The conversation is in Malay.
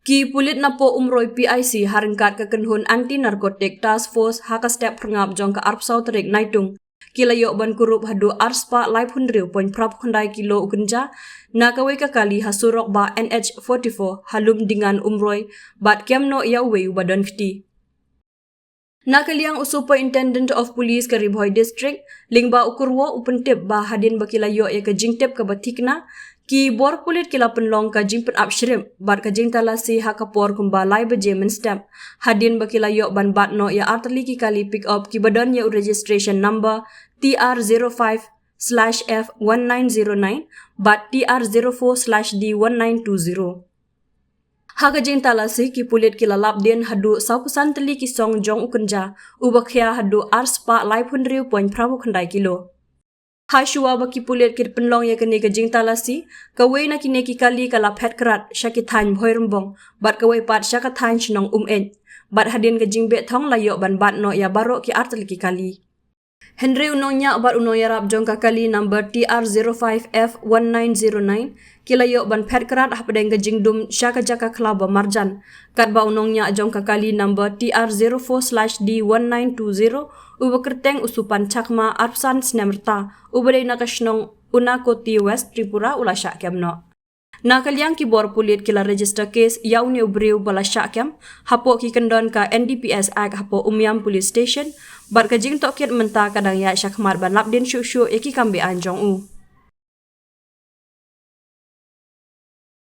Ki pulit napo Umroi PIC haringkat kekenhun anti narkotik task force haka step perngap jong ke arp sauterik naitung. Kila yok ban kurup haduh arspa live hundriu poin prap kundai kilo kynja na kawe kali hasurok ba NH44 Lumdiengngan Umroi bat kemno yawe ubadon kti. Na kaliang usupa Intendant of Police ke Ri Bhoi District lingba ukurwo upentip ba hadin bakilayo ya ke jingtip ke batikna ki bor pulit kila penlong ka jing pen up shrimp bat ka jing talasi hakapor kumba lai beje stamp hadin bakilayo ban batno ya artali ki kali pick up ki badon ya registration number TR05/F1909 bat TR04/D1920. Haga jing talasi ki pulit kila labdien haduh saukusan teli ki song jong ukynja ubakhya haduh arspa live hundriu poin prabu khandai kilo. Hashua baki pulit kir penlong ya kene ke jing talasi kawe na kine ki kali kala phet kerat syakithan bhoi rembong bat kawe pat syakathan chnong en bat hadin ke jing be thong layok ban bat no ya barok ki artel ki kali. Henry unongnya bat uno yarap jong kakali number TR05F1909 kilayok ban phet kerat hapadeng ke jing dum syaka jaka klaba marjan kat ba unongnya jong kakali number TR04/D1920 ubakerteng usupan cakma arpsan snemerta ubadai nakashnong unakoti West Tripura ulasyak kemno. Na kaliang ki bor pulit kila register case yauni ubriu bala syakem hapo ki kendon ka NDPS Act hapo Umyam Police Station bat ka jing tokit menta kadang ya syakmar ban labdin syuk-syuk eki kambe anjong u.